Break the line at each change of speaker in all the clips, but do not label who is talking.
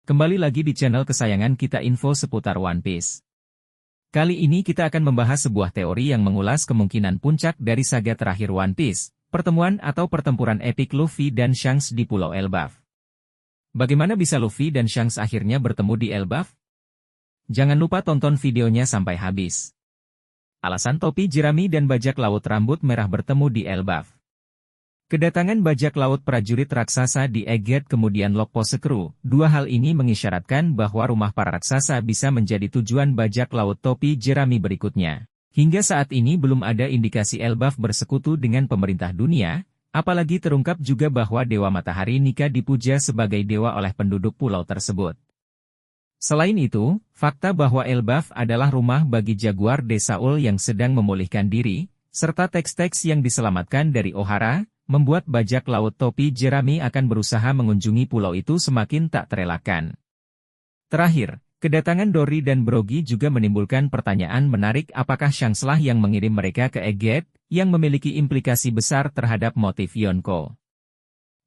Kembali lagi di channel kesayangan kita, info seputar One Piece. Kali ini kita akan membahas sebuah teori yang mengulas kemungkinan puncak dari saga terakhir One Piece, pertemuan atau pertempuran epik Luffy dan Shanks di Pulau Elbaf. Bagaimana bisa Luffy dan Shanks akhirnya bertemu di Elbaf? Jangan lupa tonton videonya sampai habis. Alasan topi jerami dan bajak laut rambut merah bertemu di Elbaf. Kedatangan bajak laut prajurit raksasa di Egghead kemudian Lockpose Crew, dua hal ini mengisyaratkan bahwa rumah para raksasa bisa menjadi tujuan bajak laut topi jerami berikutnya. Hingga saat ini belum ada indikasi Elbaf bersekutu dengan pemerintah dunia, apalagi terungkap juga bahwa Dewa Matahari Nika dipuja sebagai dewa oleh penduduk pulau tersebut. Selain itu, fakta bahwa Elbaf adalah rumah bagi Jaguar de Saul yang sedang memulihkan diri, serta teks-teks yang diselamatkan dari Ohara, membuat bajak laut topi jerami akan berusaha mengunjungi pulau itu semakin tak terelakkan. Terakhir, kedatangan Dory dan Brogy juga menimbulkan pertanyaan menarik, apakah Shanks lah yang mengirim mereka ke Egghead, yang memiliki implikasi besar terhadap motif Yonko.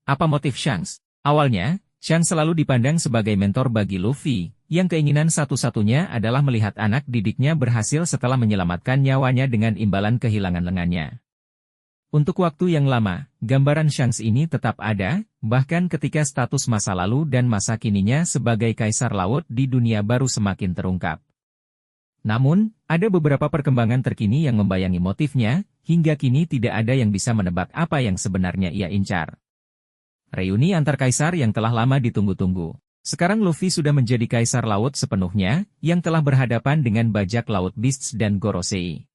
Apa motif Shanks? Awalnya, Shanks selalu dipandang sebagai mentor bagi Luffy, yang keinginan satu-satunya adalah melihat anak didiknya berhasil setelah menyelamatkan nyawanya dengan imbalan kehilangan lengannya. Untuk waktu yang lama, gambaran Shanks ini tetap ada, bahkan ketika status masa lalu dan masa kininya sebagai kaisar laut di dunia baru semakin terungkap. Namun, ada beberapa perkembangan terkini yang membayangi motifnya, hingga kini tidak ada yang bisa menebak apa yang sebenarnya ia incar. Reuni antar kaisar yang telah lama ditunggu-tunggu. Sekarang Luffy sudah menjadi kaisar laut sepenuhnya, yang telah berhadapan dengan bajak laut Beasts dan Gorosei.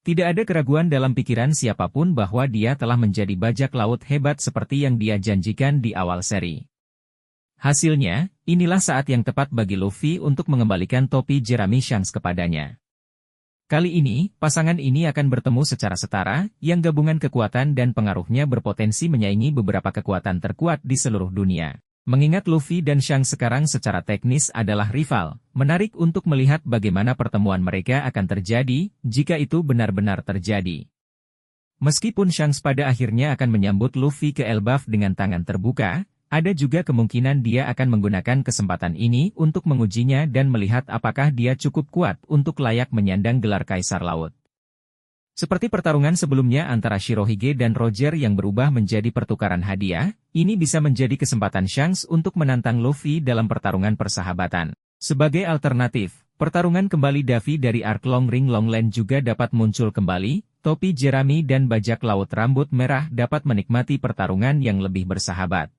Tidak ada keraguan dalam pikiran siapapun bahwa dia telah menjadi bajak laut hebat seperti yang dia janjikan di awal seri. Hasilnya, inilah saat yang tepat bagi Luffy untuk mengembalikan topi jerami Shanks kepadanya. Kali ini, pasangan ini akan bertemu secara setara, yang gabungan kekuatan dan pengaruhnya berpotensi menyaingi beberapa kekuatan terkuat di seluruh dunia. Mengingat Luffy dan Shanks sekarang secara teknis adalah rival, menarik untuk melihat bagaimana pertemuan mereka akan terjadi, jika itu benar-benar terjadi. Meskipun Shanks pada akhirnya akan menyambut Luffy ke Elbaf dengan tangan terbuka, ada juga kemungkinan dia akan menggunakan kesempatan ini untuk mengujinya dan melihat apakah dia cukup kuat untuk layak menyandang gelar Kaisar Laut. Seperti pertarungan sebelumnya antara Shirohige dan Roger yang berubah menjadi pertukaran hadiah, ini bisa menjadi kesempatan Shanks untuk menantang Luffy dalam pertarungan persahabatan. Sebagai alternatif, pertarungan kembali Daffy dari Arc Long Ring Longland juga dapat muncul kembali, topi jerami dan bajak laut rambut merah dapat menikmati pertarungan yang lebih bersahabat.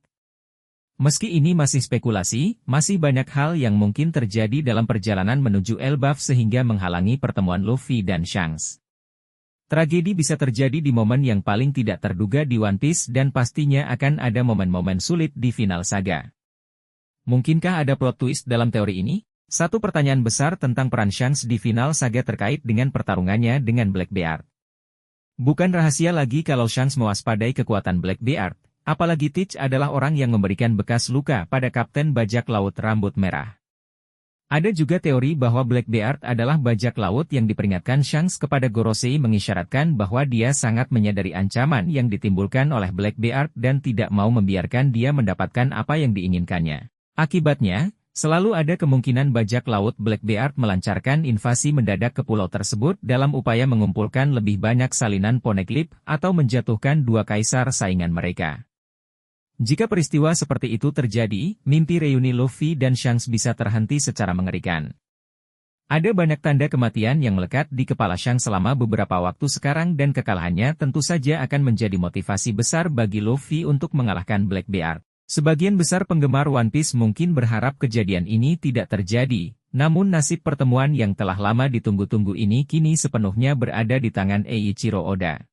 Meski ini masih spekulasi, masih banyak hal yang mungkin terjadi dalam perjalanan menuju Elbaf sehingga menghalangi pertemuan Luffy dan Shanks. Tragedi bisa terjadi di momen yang paling tidak terduga di One Piece dan pastinya akan ada momen-momen sulit di final saga. Mungkinkah ada plot twist dalam teori ini? Satu pertanyaan besar tentang peran Shanks di final saga terkait dengan pertarungannya dengan Blackbeard. Bukan rahasia lagi kalau Shanks mewaspadai kekuatan Blackbeard, apalagi Teach adalah orang yang memberikan bekas luka pada Kapten Bajak Laut Rambut Merah. Ada juga teori bahwa Blackbeard adalah bajak laut yang diperingatkan Shanks kepada Gorosei, mengisyaratkan bahwa dia sangat menyadari ancaman yang ditimbulkan oleh Blackbeard dan tidak mau membiarkan dia mendapatkan apa yang diinginkannya. Akibatnya, selalu ada kemungkinan bajak laut Blackbeard melancarkan invasi mendadak ke pulau tersebut dalam upaya mengumpulkan lebih banyak salinan Poneglyph atau menjatuhkan dua kaisar saingan mereka. Jika peristiwa seperti itu terjadi, mimpi reuni Luffy dan Shanks bisa terhenti secara mengerikan. Ada banyak tanda kematian yang melekat di kepala Shanks selama beberapa waktu sekarang dan kekalahannya tentu saja akan menjadi motivasi besar bagi Luffy untuk mengalahkan Blackbeard. Sebagian besar penggemar One Piece mungkin berharap kejadian ini tidak terjadi, namun nasib pertemuan yang telah lama ditunggu-tunggu ini kini sepenuhnya berada di tangan Eiichiro Oda.